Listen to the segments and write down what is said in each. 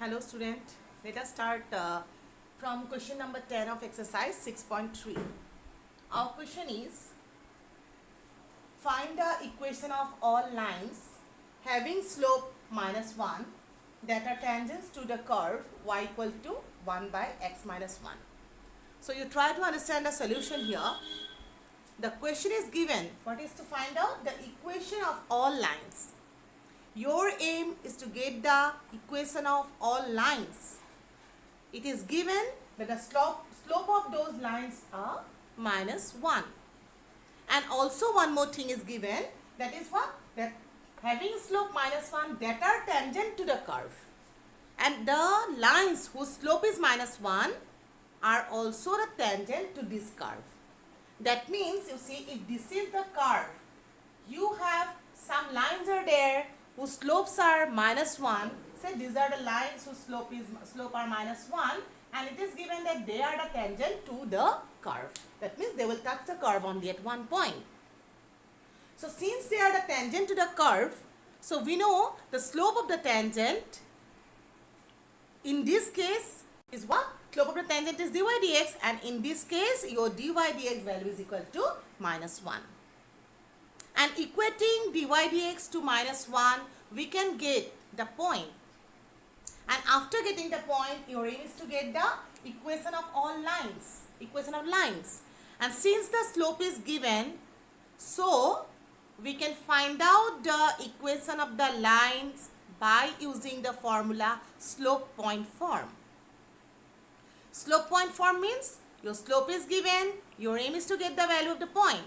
Hello student, let us start from question number 10 of exercise 6.3. Our question is, find the equation of all lines having slope minus 1 that are tangents to the curve y equal to 1 by x minus 1. So you try to understand the solution here. The question is given, what is to find out the equation of all lines. Your aim is to get the equation of all lines. It is given that the slope of those lines are minus 1. And also one more thing is given, that is what? That having slope minus 1 that are tangent to the curve. And the lines whose slope is minus 1 are also the tangent to this curve. That means, you see, if this is the curve, you have some lines are there whose slopes are minus 1. Say these are the lines whose slope are minus 1, and it is given that they are the tangent to the curve. That means they will touch the curve only at one point. So since they are the tangent to the curve, so we know the slope of the tangent in this case is what? Slope of the tangent is dy dx, and in this case your dy dx value is equal to minus 1. And equating dy dx to minus 1, we can get the point. And after getting the point, your aim is to get the equation of all lines. Equation of lines. And since the slope is given, so we can find out the equation of the lines by using the formula slope point form. Slope point form means your slope is given, your aim is to get the value of the point.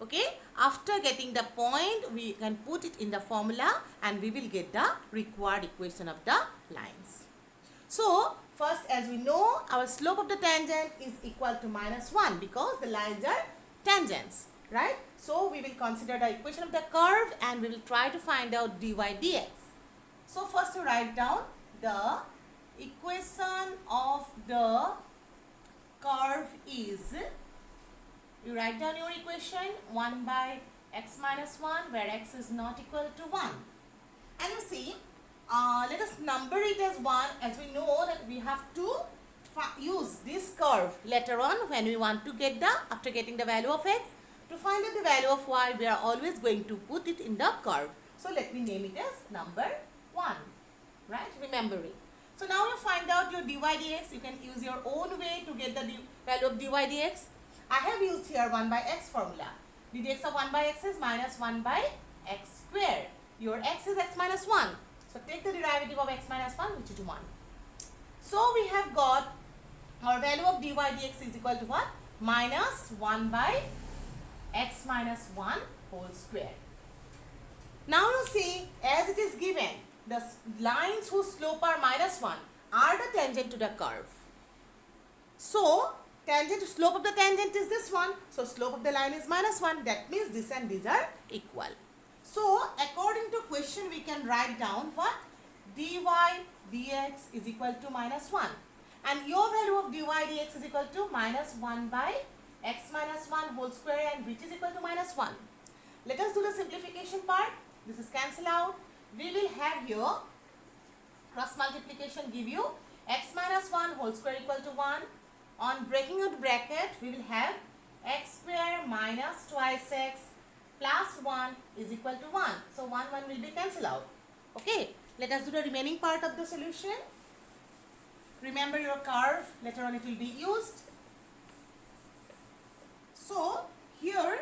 Okay, after getting the point, we can put it in the formula and we will get the required equation of the lines. So, first, as we know, our slope of the tangent is equal to minus 1 because the lines are tangents, right? So, we will consider the equation of the curve and we will try to find out dy dx. So, first you write down the equation of the curve is, you write down your equation 1 by x minus 1 where x is not equal to 1. And you see, let us number it as 1, as we know that we have to use this curve later on when we want to get the, after getting the value of x, to find out the value of y, we are always going to put it in the curve. So let me name it as number 1, right? Remember it. So now you find out your dy dx, you can use your own way to get the value of dy dx. I have used here 1 by x formula. The dx of 1 by x is minus 1 by x square. Your x is x minus 1. So take the derivative of x minus 1, which is 1. So we have got our value of dy dx is equal to what? Minus 1 by x minus 1 whole square. Now you see, as it is given, the lines whose slope are minus 1 are the tangent to the curve. So, slope of the tangent is this one. So, slope of the line is minus 1. That means this and these are equal. So, according to question, we can write down what? Dy dx is equal to minus 1. And your value of dy dx is equal to minus 1 by x minus 1 whole square, and which is equal to minus 1. Let us do the simplification part. This is cancel out. We will have here cross multiplication give you x minus 1 whole square equal to 1. On breaking out bracket, we will have x square minus twice x plus 1 is equal to 1. So 1 will be cancelled out. Okay, let us do the remaining part of the solution. Remember your curve, later on it will be used. So here,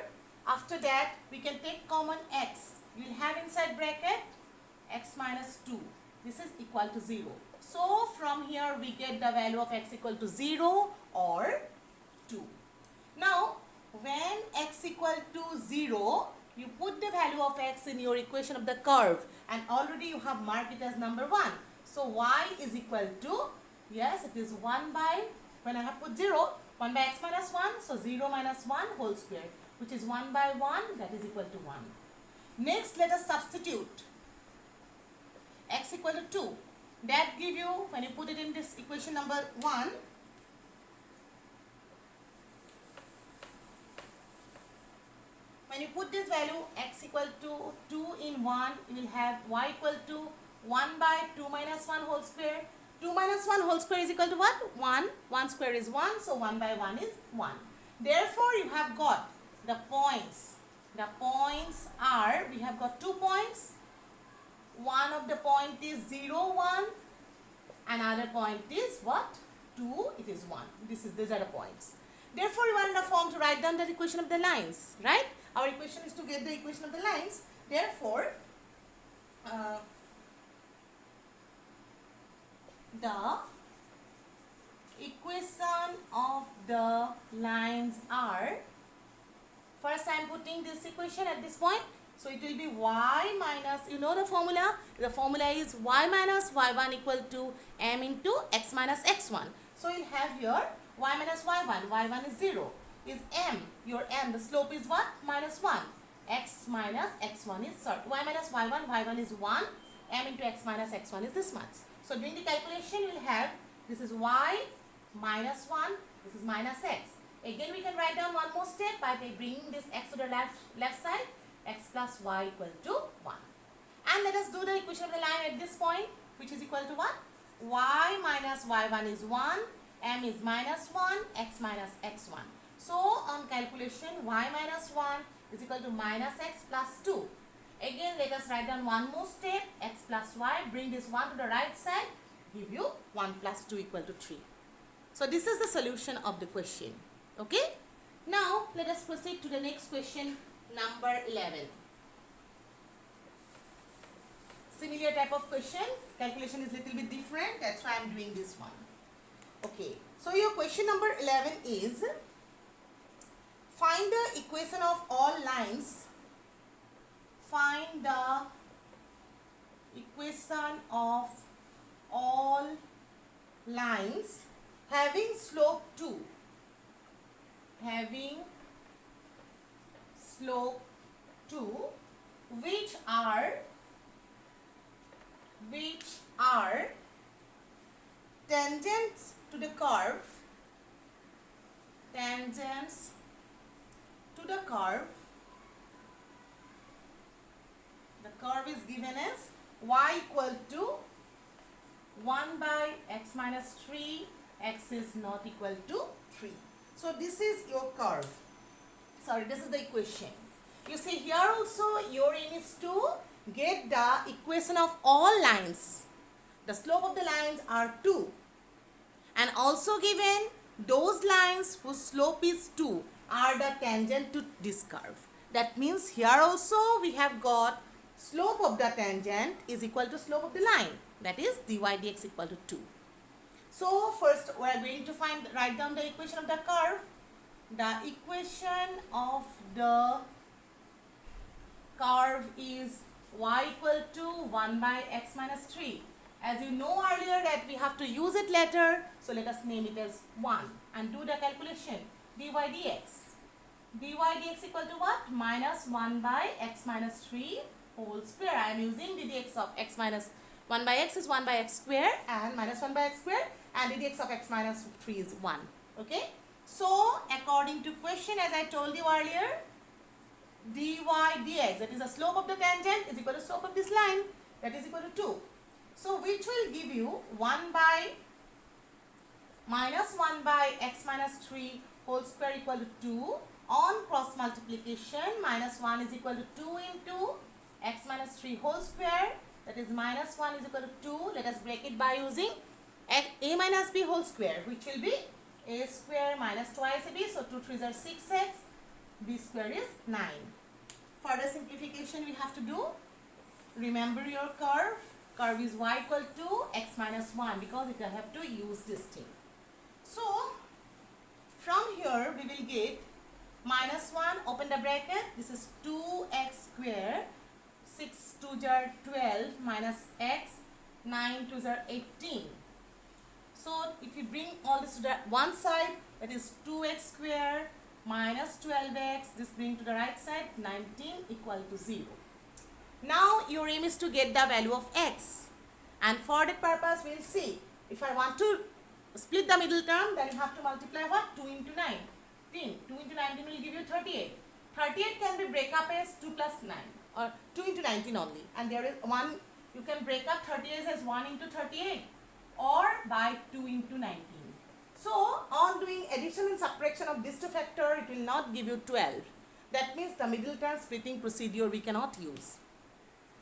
after that, we can take common x. We will have inside bracket x minus 2. This is equal to 0. So from here we get the value of x equal to 0 or 2. Now when x equal to 0, you put the value of x in your equation of the curve, and already you have marked it as number 1. So y is equal to, yes, it is 1 by, when I have put 0, 1 by x minus 1, so 0 minus 1 whole square, which is 1 by 1, that is equal to 1. Next, let us substitute x equal to 2. That give you, when you put it in this equation number 1, when you put this value x equal to 2 in 1, you will have y equal to 1 by 2 minus 1 whole square. 2 minus 1 whole square is equal to what? 1. 1 square is 1, so 1 by 1 is 1. Therefore, you have got the points. The points are, we have got 2 points. One of the point is 0, 1. Another point is what? 2, it is 1. These are the points. Therefore, you are in the form to write down the equation of the lines, right? Our equation is to get the equation of the lines. Therefore, the equation of the lines are, first I am putting this equation at this point. So it will be y minus, you know the formula? The formula is y minus y1 equal to m into x minus x1. So you'll have here y minus y1, y1 is 0, is m, your m, the slope is what? Minus 1. X minus x1 is, sorry, y minus y1, y1 is 1, m into x minus x1 is this much. So doing the calculation, you will have, this is y minus 1, this is minus x. Again, we can write down one more step by bringing this x to the left side, x plus y equal to 1. And let us do the equation of the line at this point, which is equal to what? Y minus y1 is 1, m is minus 1, x minus x1. So on calculation, y minus 1 is equal to minus x plus 2. Again, let us write down one more step, x plus y, bring this 1 to the right side, give you 1 plus 2 equal to 3. So this is the solution of the question. Okay? Now, let us proceed to the next question, number 11. Similar type of question, calculation is little bit different, that's why I am doing this one. Okay, so your question number 11 is, find the equation of all lines. Find the equation of all lines having slope 2. Having slope 2, which are tangents to the curve. Tangents to the curve. The curve is given as y equal to 1 by x minus 3, x is not equal to 3. So this is your curve. Sorry, this is the equation. You see here also your aim is to get the equation of all lines. The slope of the lines are 2. And also given those lines whose slope is 2 are the tangent to this curve. That means here also we have got slope of the tangent is equal to slope of the line. That is dy dx equal to 2. So first we are going to write down the equation of the curve. The equation of the curve is y equal to 1 by x minus 3. As you know earlier that we have to use it later, so let us name it as 1 and do the calculation. dy dx. dy dx equal to what? Minus 1 by x minus 3 whole square. I am using the dx of x minus 1 by x is 1 by x square and minus 1 by x square, and the dx of x minus 3 is 1. Okay. So according to question, as I told you earlier, dy dx, that is the slope of the tangent, is equal to slope of this line, that is equal to 2. So which will give you 1 by minus 1 by x minus 3 whole square equal to 2. On cross multiplication, minus 1 is equal to 2 into x minus 3 whole square, that is minus 1 is equal to 2. Let us break it by using a minus b whole square, which will be a square minus twice a b, so 2 3s are 6x, b square is 9. Further simplification we have to do. Remember your curve. Curve is y equal to x minus 1 because it will have to use this thing. So from here we will get minus 1, open the bracket, this is 2x square, 6 2s are 12 minus x, 9 2s are 18. So if you bring all this to the one side, that is 2x square minus 12x, this bring to the right side, 19 equal to 0. Now your aim is to get the value of x, and for that purpose we will see, if I want to split the middle term, then you have to multiply what? 2 into 9. 2 into 19 will give you 38. 38 can be break up as 2 plus 9 or 2 into 19 only, and there is one You can break up 38 as 1 into 38 or by 2 into 19. So on doing addition and subtraction of this two factor, it will not give you 12. That means the middle term splitting procedure we cannot use.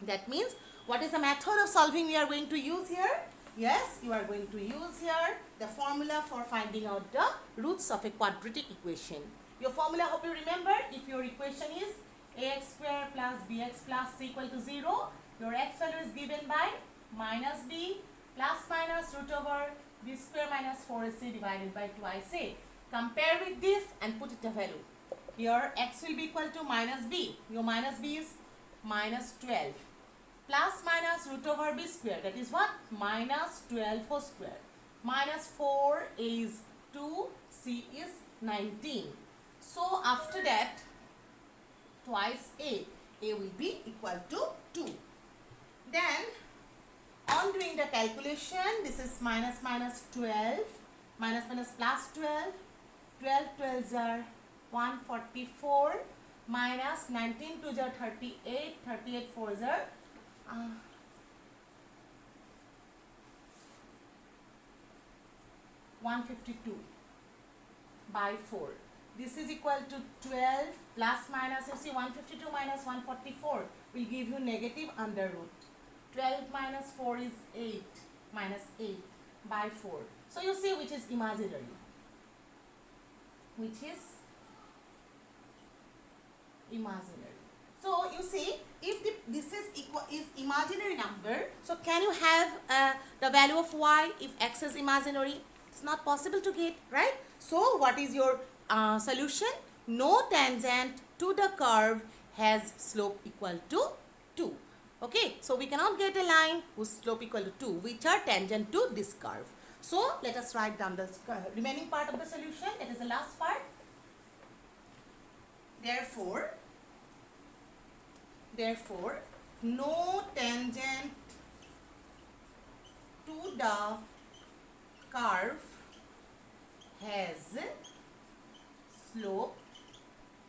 That means what is the method of solving we are going to use here? Yes, you are going to use here the formula for finding out the roots of a quadratic equation. Your formula, hope you remember, if your equation is ax square plus bx plus c equal to 0, your x value is given by minus b plus minus root over b square minus 4ac divided by twice a. Compare with this and put it a value. Here x will be equal to minus b. Your minus b is minus 12. Plus minus root over b square, that is what? Minus 12 whole square. Minus 4 is 2, c is 19. So after that, twice a will be equal to 2. Then on doing the calculation, this is minus 12, minus plus 12, 12 12s are 144, minus 19 2s are 38, 38 4s are 152 by 4. This is equal to 12 plus minus, you see 152 minus 144 will give you negative under root. 12 minus 4 is 8 minus 8 by 4. So you see which is imaginary. Which is imaginary. So you see, if this is imaginary number, so can you have the value of y if x is imaginary? It's not possible to get, right? So what is your solution? No tangent to the curve has slope equal to 2. Okay, so we cannot get a line whose slope equal to 2, which are tangent to this curve. So let us write down the remaining part of the solution. It is the last part. Therefore, no tangent to the curve has slope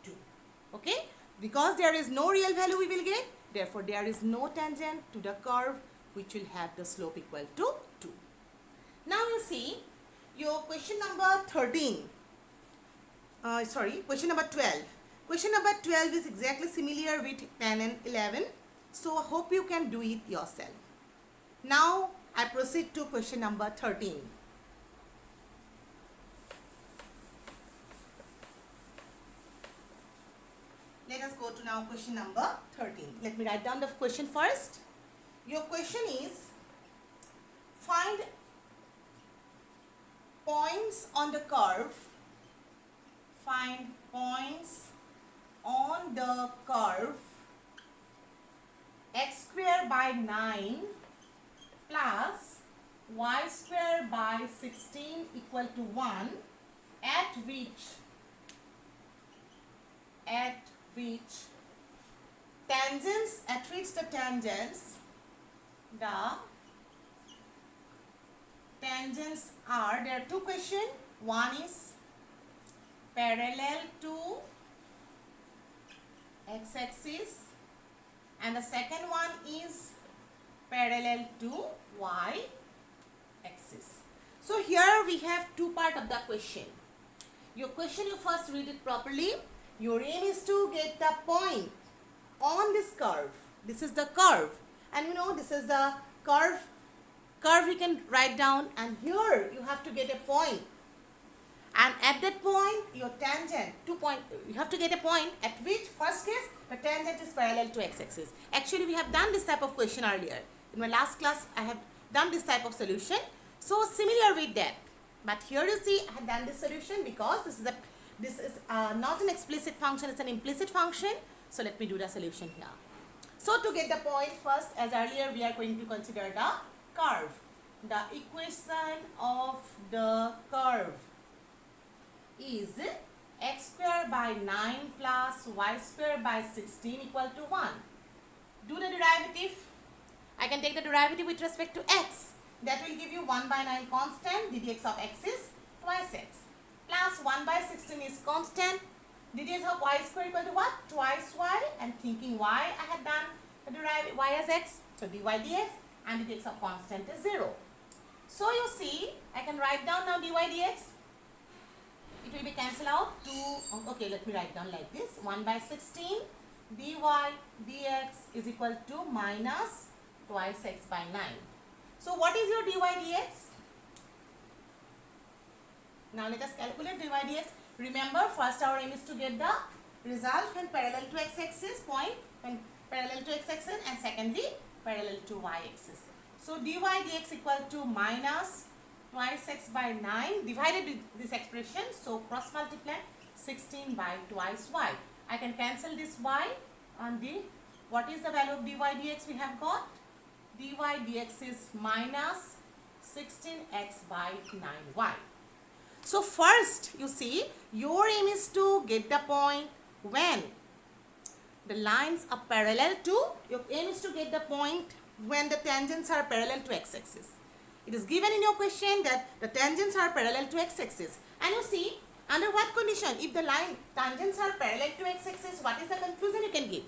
2. Okay, because there is no real value we will get, therefore there is no tangent to the curve which will have the slope equal to 2. Now you see your question number 13. Question number 12. Question number 12 is exactly similar with 10 and 11. So I hope you can do it yourself. Now I proceed to question number 13. Let us go to now question number 13. Let me write down the question first. Your question is, find points on the curve. Find points on the curve x square by 9 plus y square by 16 equal to 1 at which the tangents are, there are two questions. One is parallel to x-axis and the second one is parallel to y-axis. So here we have two parts of the question. Your question, you first read it properly. Your aim is to get the point on this curve. This is the curve, and you know this is the curve we can write down, and here you have to get a point, and at that point your tangent, you have to get a point at which, first case, the tangent is parallel to x-axis. Actually we have done this type of question earlier. In my last class I have done this type of solution, so similar with that. But here you see I have done this solution because this is not an explicit function, it's an implicit function. So let me do the solution here. So to get the point, first, as earlier, we are going to consider the curve. The equation of the curve is x square by 9 plus y square by 16 equal to 1. Do the derivative. I can take the derivative with respect to x. That will give you 1 by 9 constant, ddx of x is twice x. Plus 1 by 16 is constant. ddx of y square equal to what? Twice y. And thinking y, I had done derive y as x. So dy dx, and the x of constant is 0. So you see, I can write down now dy dx. It will be cancelled out to, okay, let me write down like this. 1 by 16 dy dx is equal to minus twice x by 9. So what is your dy dx? Now let us calculate dy dx. Remember, first our aim is to get the result when parallel to x-axis, point when parallel to x-axis, and secondly parallel to y-axis. So dy dx equal to minus twice x by 9 divided with this expression. So cross multiply 16 by twice y. I can cancel this y on the, what is the value of dy dx we have got? Dy dx is minus 16x by 9y. So first, you see, your aim is to get the point when the lines are parallel to, your aim is to get the point when the tangents are parallel to x-axis. It is given in your question that the tangents are parallel to x-axis. And you see, under what condition? If the line tangents are parallel to x-axis, what is the conclusion you can give?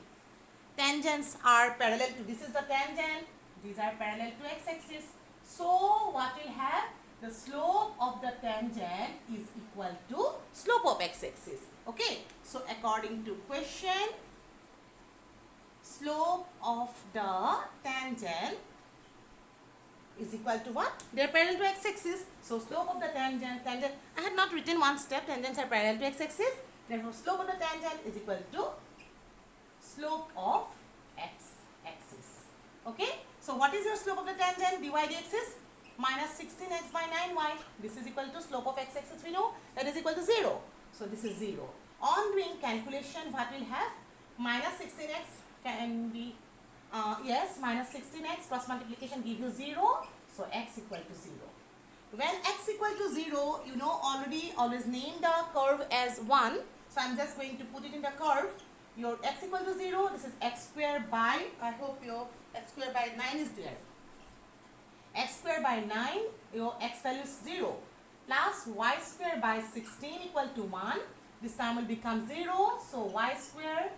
Tangents are parallel to, this is the tangent, these are parallel to x-axis. So what will have? The slope of the tangent is equal to slope of x-axis. Okay. So according to question, slope of the tangent is equal to what? They are parallel to x-axis. So slope of the tangent, I had not written one step, tangents are parallel to x-axis. Therefore slope of the tangent is equal to slope of x-axis. Okay. So what is your slope of the tangent? Dy dx is minus 16x by 9y. This is equal to slope of x-axis, we know that is equal to 0. So this is 0. On doing calculation, what will have? Minus 16x can be, yes, minus 16x cross multiplication give you 0. So x equal to 0. When x equal to 0, you know already, always name the curve as 1. So I'm just going to put it in the curve. Your x equal to 0, this is x square by, I hope your x square by 9 is there. X square by 9, your x value is 0, plus y square by 16 equal to 1. This time will become 0. So y square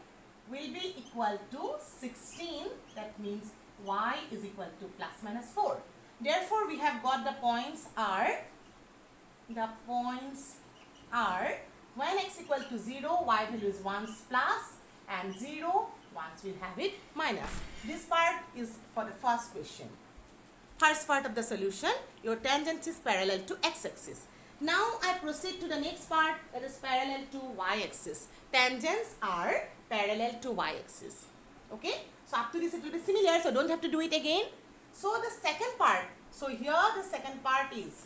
will be equal to 16. That means y is equal to plus minus 4. Therefore, we have got the points are, when x equal to 0, y value is 1 plus, and 0, once we'll have it minus. This part is for the first question. First part of the solution, your tangent is parallel to x-axis. Now I proceed to the next part, that is parallel to y-axis. Tangents are parallel to y-axis. Okay. So up to this it will be similar, so don't have to do it again. So the second part, so here the second part is,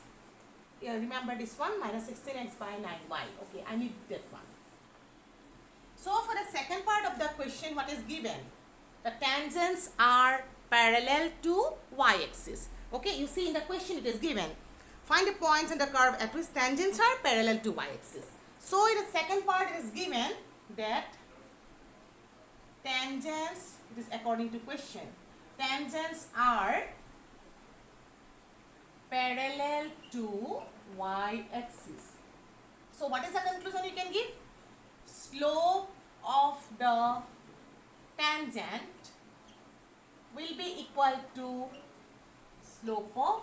remember this one, minus 16x by 9y. Okay, I need that one. So for the second part of the question, what is given? The tangents are parallel to y-axis. Okay, you see in the question it is given. Find the points in the curve at which tangents are parallel to y-axis. So in the second part it is given that tangents, it is according to question, tangents are parallel to y-axis. So what is the conclusion you can give? Slope of the tangent will be equal to slope of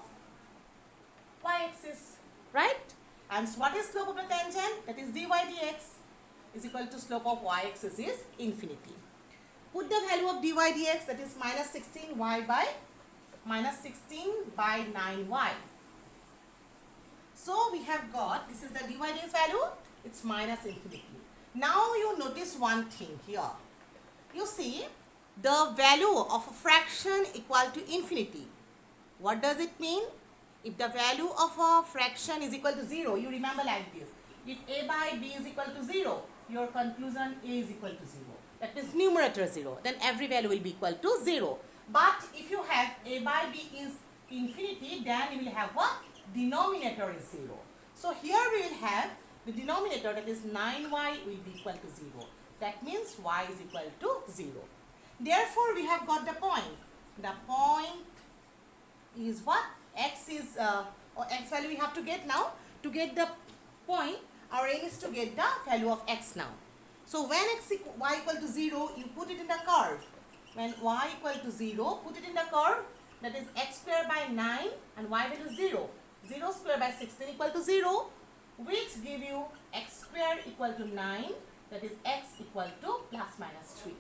y-axis, right? And what is slope of the tangent? That is dy dx is equal to slope of y-axis is infinity. Put the value of dy dx, that is minus 16 by 9y. So we have got, this is the dy dx value, it's minus infinity. Now you notice one thing here. You see, the value of a fraction equal to infinity. What does it mean? If the value of a fraction is equal to 0, you remember like this. If a by b is equal to 0, your conclusion a is equal to 0. That means numerator 0. Then every value will be equal to 0. But if you have a by b is infinity, then you will have what? Denominator is 0. So here we will have the denominator, that is 9y will be equal to 0. That means y is equal to 0. Therefore, we have got the point. The point is what? X is, or x value we have to get now. To get the point, our aim is to get the value of x now. So when y equal to 0, you put it in the curve. when y equal to 0, put it in the curve, that is x square by 9 and y value 0. 0 square by 16 equal to 0, which give you x square equal to 9, that is x equal to plus minus 3.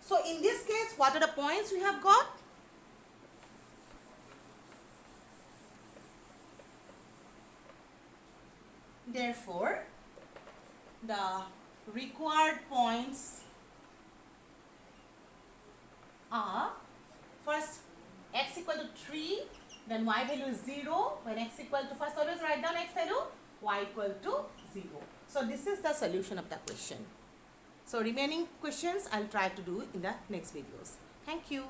So in this case, what are the points we have got? Therefore, the required points are, first x equal to 3, then y value is 0. When x equal to, first always write down x value, y equal to 0. So this is the solution of the question. So remaining questions I'll try to do in the next videos. Thank you.